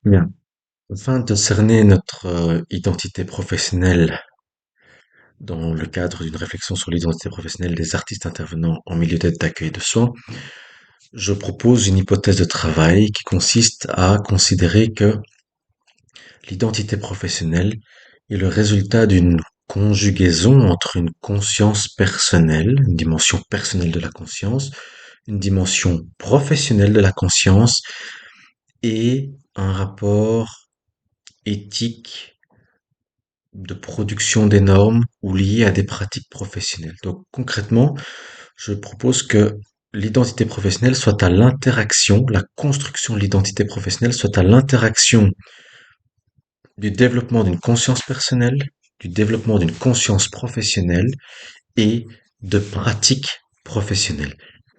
Bien. Afin de cerner notre identité professionnelle dans le cadre d'une réflexion sur l'identité professionnelle des artistes intervenant en milieu d'aide d'accueil de soins, je propose une hypothèse de travail qui consiste à considérer que l'identité professionnelle est le résultat d'une conjugaison entre une conscience personnelle, une dimension personnelle de la conscience, une dimension professionnelle de la conscience et un rapport éthique de production des normes ou liées à des pratiques professionnelles. Donc concrètement, je propose que l'identité professionnelle soit à l'interaction, la construction de l'identité professionnelle soit à l'interaction du développement d'une conscience personnelle, du développement d'une conscience professionnelle et de pratiques professionnelles.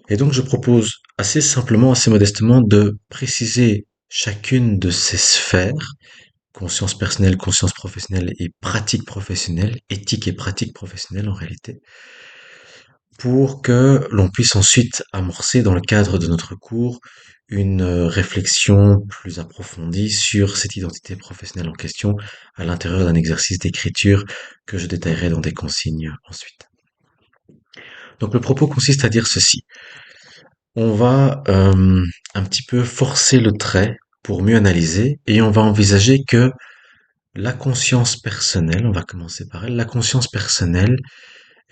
Et donc je propose assez simplement, assez modestement de préciser chacune de ces sphères, conscience personnelle, conscience professionnelle et pratique professionnelle, éthique et pratique professionnelle en réalité, pour que l'on puisse ensuite amorcer dans le cadre de notre cours une réflexion plus approfondie sur cette identité professionnelle en question à l'intérieur d'un exercice d'écriture que je détaillerai dans des consignes ensuite. Donc le propos consiste à dire ceci. On va un petit peu forcer le trait pour mieux analyser et on va envisager que la conscience personnelle, on va commencer par elle, la conscience personnelle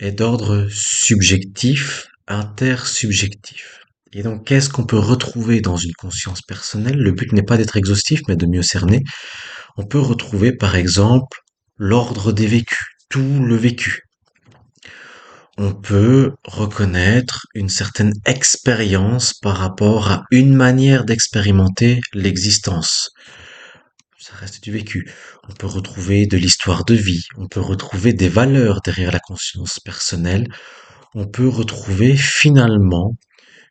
est d'ordre subjectif, intersubjectif. Et donc, qu'est-ce qu'on peut retrouver dans une conscience personnelle? Le but n'est pas d'être exhaustif, mais de mieux cerner. On peut retrouver, par exemple, l'ordre des vécus, tout le vécu. On peut reconnaître une certaine expérience par rapport à une manière d'expérimenter l'existence. Ça reste du vécu. On peut retrouver de l'histoire de vie, on peut retrouver des valeurs derrière la conscience personnelle, on peut retrouver finalement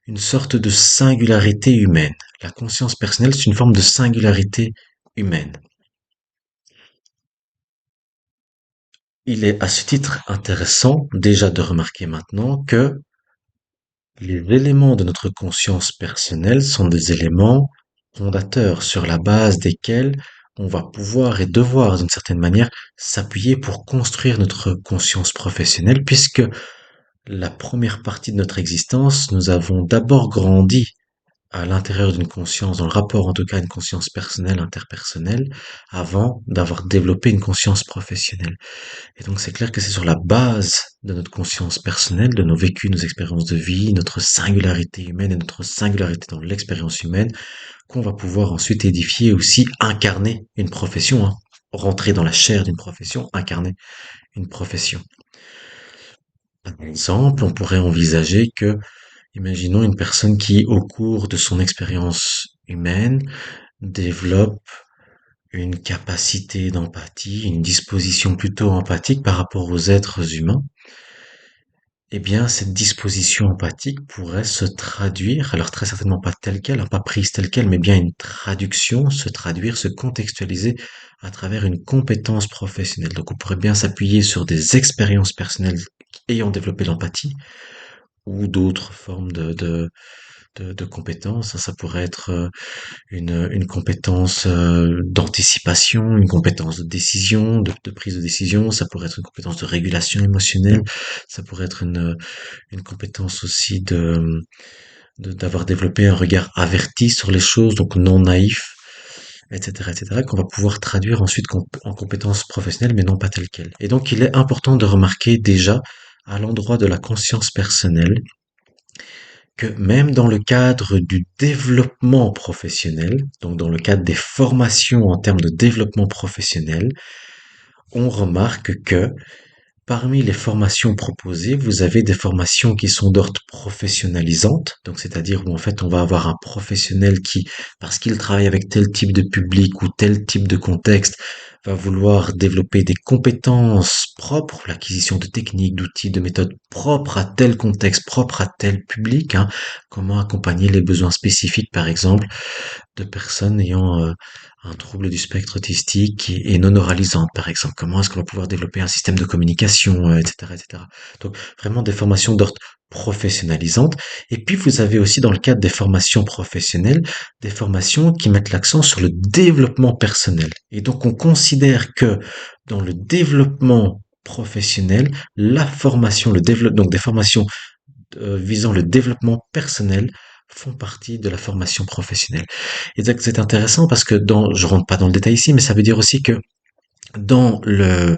une sorte de singularité humaine. La conscience personnelle, c'est une forme de singularité humaine. Il est à ce titre intéressant déjà de remarquer maintenant que les éléments de notre conscience personnelle sont des éléments fondateurs sur la base desquels on va pouvoir et devoir d'une certaine manière s'appuyer pour construire notre conscience professionnelle puisque la première partie de notre existence, nous avons d'abord grandi à l'intérieur d'une conscience, dans le rapport en tout cas à une conscience personnelle, interpersonnelle, avant d'avoir développé une conscience professionnelle. Et donc c'est clair que c'est sur la base de notre conscience personnelle, de nos vécus, nos expériences de vie, notre singularité humaine et notre singularité dans l'expérience humaine, qu'on va pouvoir ensuite édifier aussi, incarner une profession, hein. Rentrer dans la chair d'une profession, incarner une profession. Par exemple, on pourrait envisager que, imaginons une personne qui, au cours de son expérience humaine, développe une capacité d'empathie, une disposition plutôt empathique par rapport aux êtres humains. Eh bien, cette disposition empathique pourrait se traduire, alors très certainement pas telle quelle, hein, pas prise telle quelle, mais bien une traduction, se traduire, se contextualiser à travers une compétence professionnelle. Donc, on pourrait bien s'appuyer sur des expériences personnelles ayant développé l'empathie ou d'autres formes de compétences. Ça pourrait être une compétence d'anticipation, une compétence de décision, de prise de décision. Ça pourrait être une compétence de régulation émotionnelle. Ça pourrait être une compétence aussi d'avoir développé un regard averti sur les choses, donc non naïf, etc., qu'on va pouvoir traduire ensuite en compétences professionnelles, mais non pas telles quelles. Et donc, il est important de remarquer déjà à l'endroit de la conscience personnelle que même dans le cadre du développement professionnel, donc dans le cadre des formations en termes de développement professionnel, on remarque que parmi les formations proposées, vous avez des formations qui sont d'ordre professionnalisantes, donc c'est-à-dire où en fait on va avoir un professionnel qui, parce qu'il travaille avec tel type de public ou tel type de contexte, va vouloir développer des compétences propres, l'acquisition de techniques, d'outils, de méthodes propres à tel contexte, propres à tel public, hein. Comment accompagner les besoins spécifiques, par exemple, de personnes ayant un trouble du spectre autistique et non oralisante, par exemple. Comment est-ce qu'on va pouvoir développer un système de communication, etc., etc. Donc vraiment des formations d'ordre professionnalisantes. Et puis, vous avez aussi dans le cadre des formations professionnelles, des formations qui mettent l'accent sur le développement personnel. Et donc, on considère que dans le développement professionnel, la formation, le développement, donc des formations visant le développement personnel font partie de la formation professionnelle. Et donc, c'est intéressant parce que je rentre pas dans le détail ici, mais ça veut dire aussi que dans le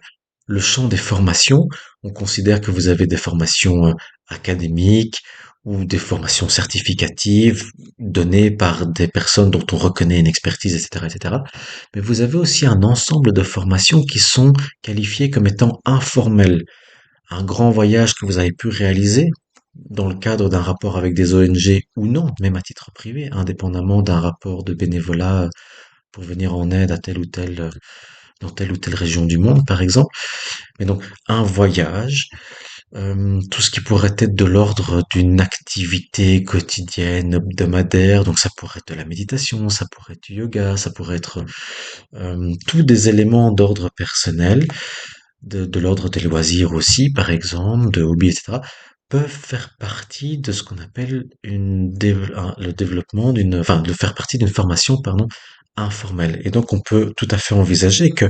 champ des formations, on considère que vous avez des formations académiques ou des formations certificatives données par des personnes dont on reconnaît une expertise, etc., etc. Mais vous avez aussi un ensemble de formations qui sont qualifiées comme étant informelles. Un grand voyage que vous avez pu réaliser dans le cadre d'un rapport avec des ONG ou non, même à titre privé, indépendamment d'un rapport de bénévolat pour venir en aide à dans telle ou telle région du monde, par exemple. Mais donc, un voyage, tout ce qui pourrait être de l'ordre d'une activité quotidienne, hebdomadaire, donc ça pourrait être de la méditation, ça pourrait être du yoga, ça pourrait être tous des éléments d'ordre personnel, de l'ordre des loisirs aussi, par exemple, de hobbies, etc., peuvent faire partie de ce qu'on appelle le développement de faire partie d'une formation, pardon, informelle. Et donc, on peut tout à fait envisager que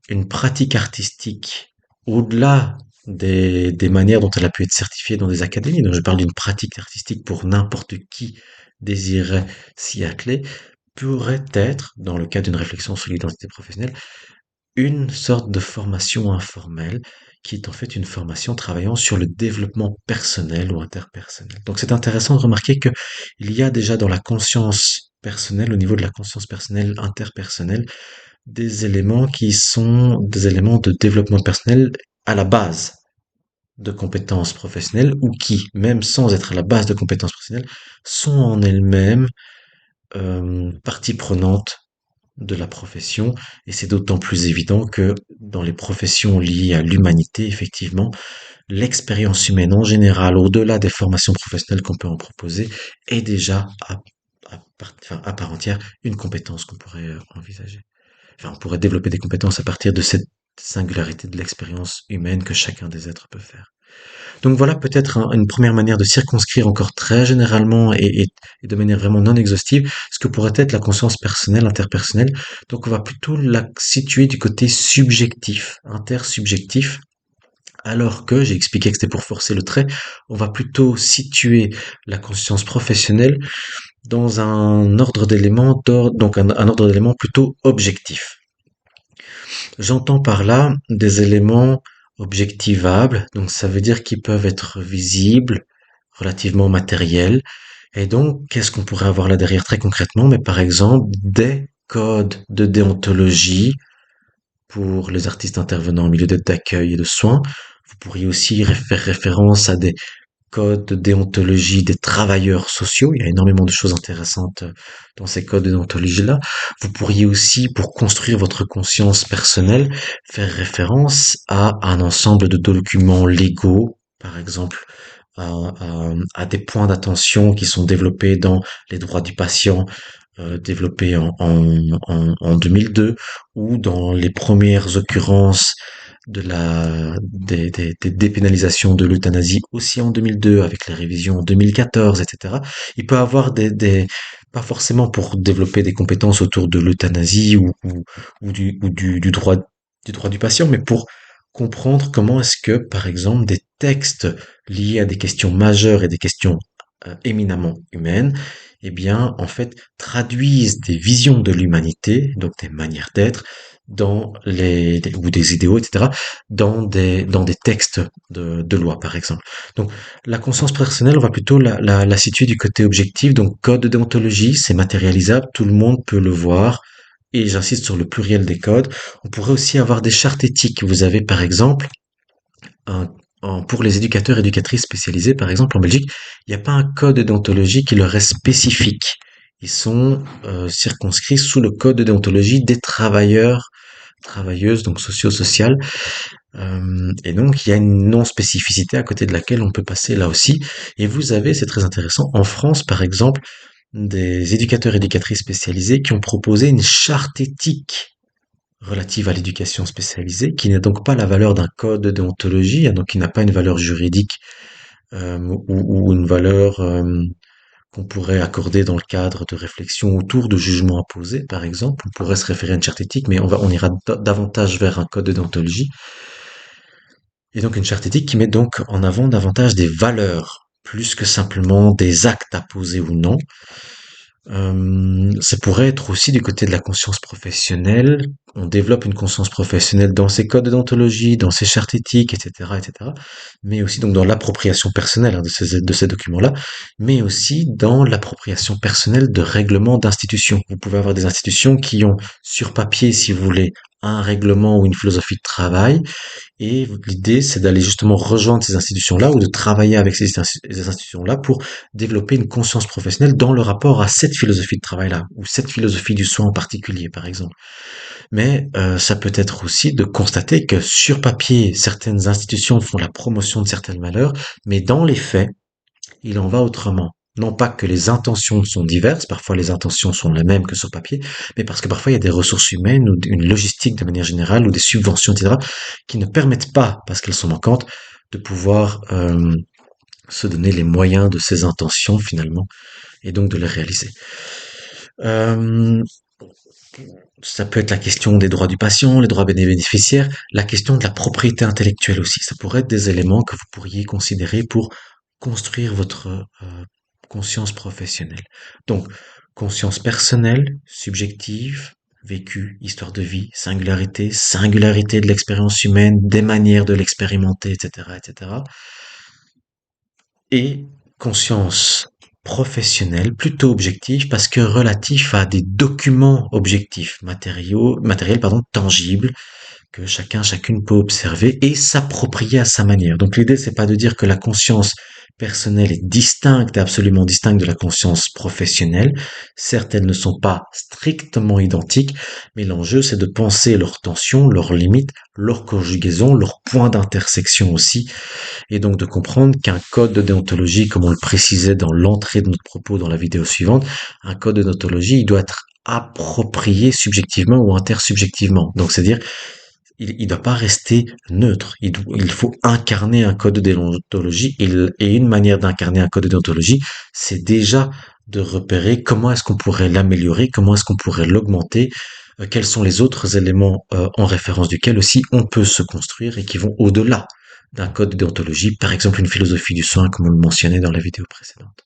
une pratique artistique, au-delà des manières dont elle a pu être certifiée dans des académies, donc je parle d'une pratique artistique pour n'importe qui désirait s'y atteler, pourrait être, dans le cadre d'une réflexion sur l'identité professionnelle, une sorte de formation informelle qui est en fait une formation travaillant sur le développement personnel ou interpersonnel. Donc c'est intéressant de remarquer que il y a déjà dans la conscience personnelle, au niveau de la conscience personnelle interpersonnelle, des éléments qui sont des éléments de développement personnel à la base de compétences professionnelles ou qui, même sans être à la base de compétences professionnelles, sont en elles-mêmes partie prenante de la profession. Et c'est d'autant plus évident que dans les professions liées à l'humanité, effectivement, l'expérience humaine en général, au-delà des formations professionnelles qu'on peut en proposer, est déjà à part entière une compétence qu'on pourrait envisager. Enfin, on pourrait développer des compétences à partir de cette singularité de l'expérience humaine que chacun des êtres peut faire. Donc voilà peut-être une première manière de circonscrire encore très généralement et de manière vraiment non exhaustive ce que pourrait être la conscience personnelle, interpersonnelle. Donc on va plutôt la situer du côté subjectif, intersubjectif, alors que j'ai expliqué que c'était pour forcer le trait, on va plutôt situer la conscience professionnelle dans un ordre d'éléments, donc un ordre d'éléments plutôt objectif. J'entends par là des éléments objectivables, donc ça veut dire qu'ils peuvent être visibles, relativement matériels. Et donc, qu'est-ce qu'on pourrait avoir là derrière très concrètement? Mais par exemple, des codes de déontologie pour les artistes intervenant au milieu d'aide d'accueil et de soins. Vous pourriez aussi faire référence à des codes de déontologie des travailleurs sociaux. Il y a énormément de choses intéressantes dans ces codes de déontologie-là. Vous pourriez aussi, pour construire votre conscience personnelle, faire référence à un ensemble de documents légaux, par exemple, à des points d'attention qui sont développés dans les droits du patient, développés en 2002, ou dans les premières occurrences des dépénalisations de l'euthanasie aussi en 2002 avec les révisions en 2014, etc. Il peut avoir pas forcément pour développer des compétences autour de l'euthanasie du droit du patient, mais pour comprendre comment est-ce que, par exemple, des textes liés à des questions majeures et des questions éminemment humaines, eh bien, en fait, traduisent des visions de l'humanité, donc des manières d'être, ou des idéaux, etc., dans des textes de loi, par exemple. Donc, la conscience personnelle, on va plutôt la situer du côté objectif. Donc, code de déontologie, c'est matérialisable, tout le monde peut le voir. Et j'insiste sur le pluriel des codes. On pourrait aussi avoir des chartes éthiques. Vous avez, par exemple, un- pour les éducateurs et éducatrices spécialisés, par exemple, en Belgique, il n'y a pas un code de déontologie qui leur est spécifique. Ils sont circonscrits sous le code de déontologie des travailleurs travailleuses, donc socio-sociales. Et donc, il y a une non-spécificité à côté de laquelle on peut passer là aussi. Et vous avez, c'est très intéressant, en France, par exemple, des éducateurs et éducatrices spécialisés qui ont proposé une charte éthique relative à l'éducation spécialisée, qui n'a donc pas la valeur d'un code de déontologie, hein, donc qui n'a pas une valeur juridique ou une valeur qu'on pourrait accorder dans le cadre de réflexion autour de jugements à poser, par exemple. On pourrait se référer à une charte éthique, mais on ira davantage vers un code de déontologie. Et donc une charte éthique qui met donc en avant davantage des valeurs, plus que simplement des actes à poser ou non. Ça pourrait être aussi du côté de la conscience professionnelle. On développe une conscience professionnelle dans ses codes de déontologie, dans ses chartes éthiques, etc., etc. Mais aussi donc dans l'appropriation personnelle de ces documents-là, mais aussi dans l'appropriation personnelle de règlements d'institutions. Vous pouvez avoir des institutions qui ont sur papier, si vous voulez, un règlement ou une philosophie de travail, et l'idée, c'est d'aller justement rejoindre ces institutions-là ou de travailler avec ces institutions-là pour développer une conscience professionnelle dans le rapport à cette philosophie de travail-là ou cette philosophie du soin en particulier, par exemple. Mais ça peut être aussi de constater que sur papier, certaines institutions font la promotion de certaines valeurs, mais dans les faits, il en va autrement. Non pas que les intentions sont diverses, parfois les intentions sont les mêmes que sur papier, mais parce que parfois il y a des ressources humaines ou une logistique de manière générale ou des subventions, etc., qui ne permettent pas, parce qu'elles sont manquantes, de pouvoir se donner les moyens de ces intentions finalement et donc de les réaliser. Euh, Ça peut être la question des droits du patient, les droits des bénéficiaires, la question de la propriété intellectuelle aussi. Ça pourrait être des éléments que vous pourriez considérer pour construire votre conscience professionnelle. Donc, conscience personnelle, subjective, vécu, histoire de vie, singularité, singularité de l'expérience humaine, des manières de l'expérimenter, etc., etc. Et conscience professionnelle, plutôt objective, parce que relatif à des documents objectifs, matériels, pardon, tangibles, que chacune peut observer et s'approprier à sa manière. Donc l'idée, c'est pas de dire que la conscience personnelle est distincte, absolument distincte de la conscience professionnelle. Certes, elles ne sont pas strictement identiques, mais l'enjeu, c'est de penser leurs tensions, leurs limites, leurs conjugaisons, leurs points d'intersection aussi, et donc de comprendre qu'un code de déontologie, comme on le précisait dans l'entrée de notre propos dans la vidéo suivante, un code de déontologie, il doit être approprié subjectivement ou intersubjectivement. Donc c'est-à-dire il doit pas rester neutre. Il faut incarner un code de déontologie et une manière d'incarner un code de déontologie, c'est déjà de repérer comment est-ce qu'on pourrait l'améliorer, comment est-ce qu'on pourrait l'augmenter, quels sont les autres éléments en référence duquel aussi on peut se construire et qui vont au-delà d'un code de déontologie, par exemple une philosophie du soin comme on le mentionnait dans la vidéo précédente.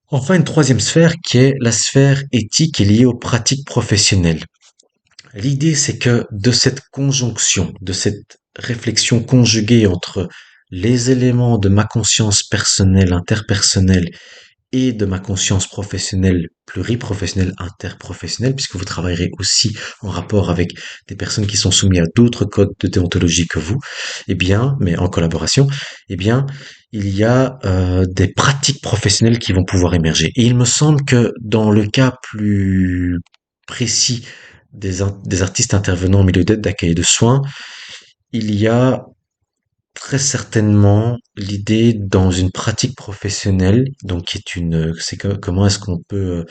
Enfin, une troisième sphère qui est la sphère éthique et liée aux pratiques professionnelles. L'idée, c'est que de cette conjonction, de cette réflexion conjuguée entre les éléments de ma conscience personnelle, interpersonnelle, et de ma conscience professionnelle, pluriprofessionnelle, interprofessionnelle, puisque vous travaillerez aussi en rapport avec des personnes qui sont soumises à d'autres codes de déontologie que vous, eh bien, mais en collaboration, eh bien, il y a des pratiques professionnelles qui vont pouvoir émerger. Et il me semble que dans le cas plus précis des artistes intervenant au milieu d'aide, d'accueil et de soins, il y a très certainement l'idée dans une pratique professionnelle, donc qui est comment est-ce qu'on peut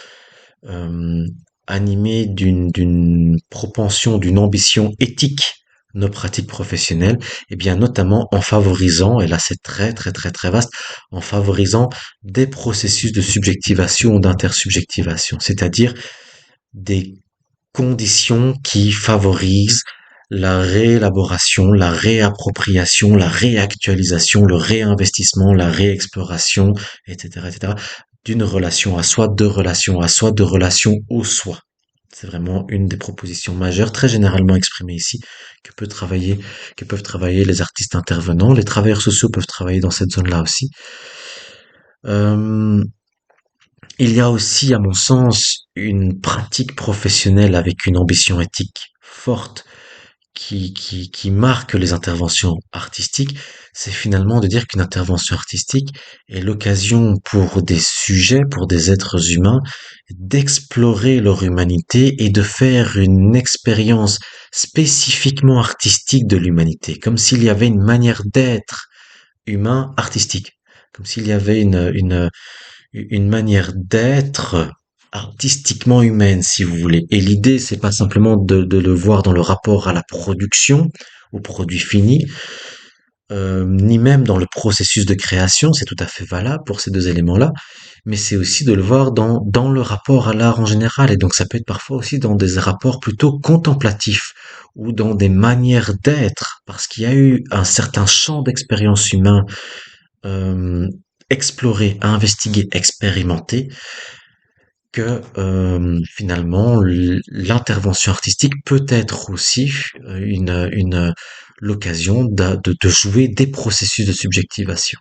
euh, animer d'une propension, d'une ambition éthique nos pratiques professionnelles, et bien notamment en favorisant, et là c'est très très très très vaste, en favorisant des processus de subjectivation ou d'intersubjectivation, c'est-à-dire des conditions qui favorisent la réélaboration, la réappropriation, la réactualisation, le réinvestissement, la réexploration, etc., etc., d'une relation à soi, de relation à soi, de relation au soi. C'est vraiment une des propositions majeures, très généralement exprimées ici, que peuvent travailler les artistes intervenants. Les travailleurs sociaux peuvent travailler dans cette zone-là aussi. Euh, il y a aussi, à mon sens, une pratique professionnelle avec une ambition éthique forte qui marque les interventions artistiques, c'est finalement de dire qu'une intervention artistique est l'occasion pour des sujets, pour des êtres humains, d'explorer leur humanité et de faire une expérience spécifiquement artistique de l'humanité, comme s'il y avait une manière d'être humain artistique, comme s'il y avait une manière d'être artistiquement humaine, si vous voulez. Et l'idée, c'est pas simplement de le voir dans le rapport à la production, au produit fini, ni même dans le processus de création, c'est tout à fait valable pour ces deux éléments-là, mais c'est aussi de le voir dans le rapport à l'art en général, et donc ça peut être parfois aussi dans des rapports plutôt contemplatifs, ou dans des manières d'être, parce qu'il y a eu un certain champ d'expérience humain euh, exploré, investigué, expérimenté, que finalement l'intervention artistique peut être aussi l'occasion de jouer des processus de subjectivation.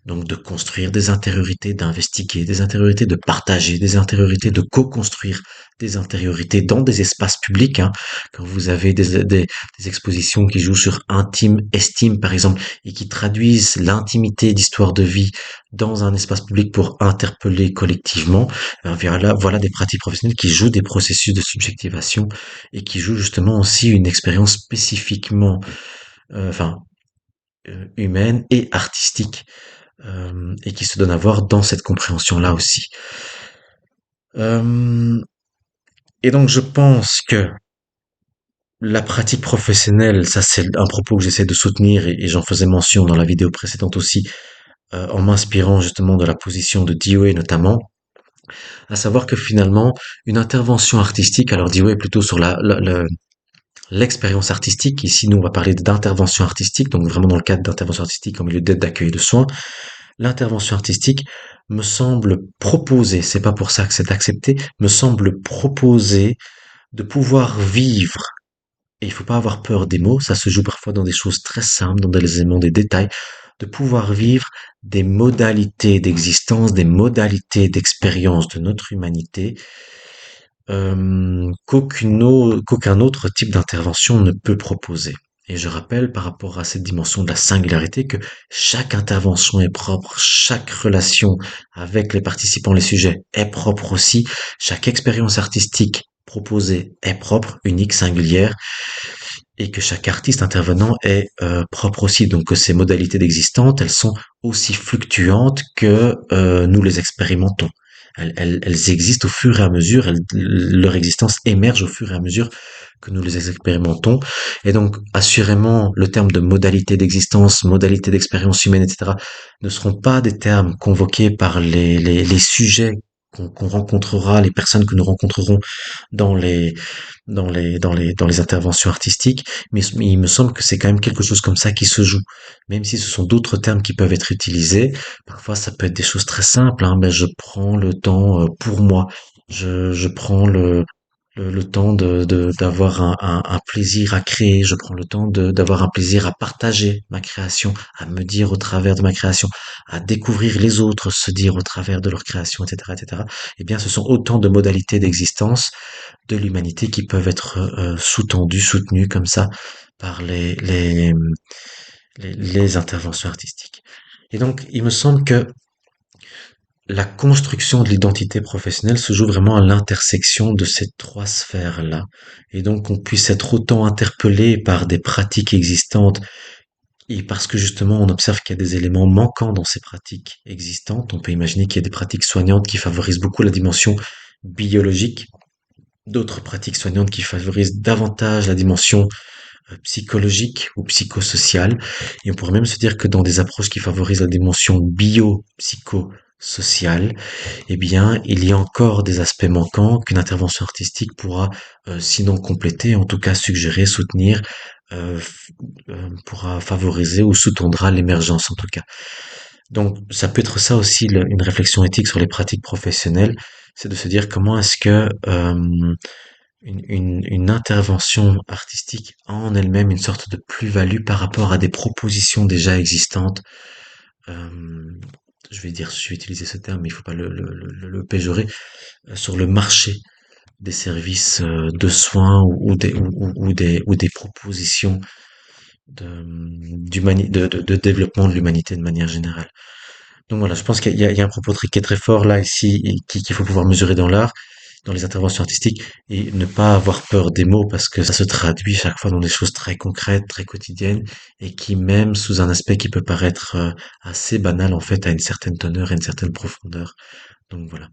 Donc de construire des intériorités, d'investiguer des intériorités, de partager des intériorités, de co-construire des intériorités dans des espaces publics. Hein. Quand vous avez des expositions qui jouent sur intime, estime par exemple, et qui traduisent l'intimité d'histoire de vie dans un espace public pour interpeller collectivement, voilà des pratiques professionnelles qui jouent des processus de subjectivation et qui jouent justement aussi une expérience spécifiquement, enfin, humaine et artistique et qui se donne à voir dans cette compréhension-là aussi. Euh, et donc je pense que la pratique professionnelle, ça c'est un propos que j'essaie de soutenir et j'en faisais mention dans la vidéo précédente aussi, en m'inspirant justement de la position de Dewey notamment, à savoir que finalement une intervention artistique, alors Dewey est plutôt sur l'expérience artistique, ici nous on va parler d'intervention artistique, donc vraiment dans le cadre d'intervention artistique en milieu d'aide, d'accueil et de soins. L'intervention artistique me semble proposer, c'est pas pour ça que c'est accepté, me semble proposer de pouvoir vivre, et il faut pas avoir peur des mots, ça se joue parfois dans des choses très simples, dans des éléments, des détails, de pouvoir vivre des modalités d'existence, des modalités d'expérience de notre humanité, qu'aucun autre type d'intervention ne peut proposer. Et je rappelle par rapport à cette dimension de la singularité que chaque intervention est propre, chaque relation avec les participants, les sujets est propre aussi, chaque expérience artistique proposée est propre, unique, singulière, et que chaque artiste intervenant est propre aussi. Donc que ces modalités d'existence, elles sont aussi fluctuantes que nous les expérimentons. Elles existent au fur et à mesure, leur existence émerge au fur et à mesure que nous les expérimentons. Et donc, assurément, le terme de modalité d'existence, modalité d'expérience humaine, etc., ne seront pas des termes convoqués par les sujets qu'on rencontrera, les personnes que nous rencontrerons dans dans les interventions artistiques, mais il me semble que c'est quand même quelque chose comme ça qui se joue. Même si ce sont d'autres termes qui peuvent être utilisés, parfois ça peut être des choses très simples, hein, ben je prends le temps pour moi. Je prends le temps d'avoir un plaisir à créer, je prends le temps d'avoir un plaisir à partager ma création, à me dire au travers de ma création, à découvrir les autres, se dire au travers de leur création, etc., etc. Eh bien, ce sont autant de modalités d'existence de l'humanité qui peuvent être sous-tendues, soutenues comme ça par les interventions artistiques. Et donc, il me semble que la construction de l'identité professionnelle se joue vraiment à l'intersection de ces trois sphères-là. Et donc qu'on puisse être autant interpellé par des pratiques existantes et parce que justement on observe qu'il y a des éléments manquants dans ces pratiques existantes. On peut imaginer qu'il y a des pratiques soignantes qui favorisent beaucoup la dimension biologique, d'autres pratiques soignantes qui favorisent davantage la dimension psychologique ou psychosociale. Et on pourrait même se dire que dans des approches qui favorisent la dimension bio-psychosociale, eh bien, il y a encore des aspects manquants qu'une intervention artistique pourra, sinon compléter, en tout cas suggérer, soutenir, euh, pourra favoriser ou sous-tendra l'émergence en tout cas. Donc, ça peut être ça aussi une réflexion éthique sur les pratiques professionnelles, c'est de se dire comment est-ce que une intervention artistique a en elle-même une sorte de plus-value par rapport à des propositions déjà existantes. Euh, je vais utiliser ce terme, mais il faut pas le péjorer, sur le marché des services de soins ou des propositions de développement de l'humanité de manière générale. Donc voilà, je pense qu'il y a un propos qui est très fort là ici et qu'il faut pouvoir mesurer dans l'art, dans les interventions artistiques et ne pas avoir peur des mots parce que ça se traduit chaque fois dans des choses très concrètes, très quotidiennes et qui même sous un aspect qui peut paraître assez banal en fait a une certaine teneur et une certaine profondeur. Donc voilà.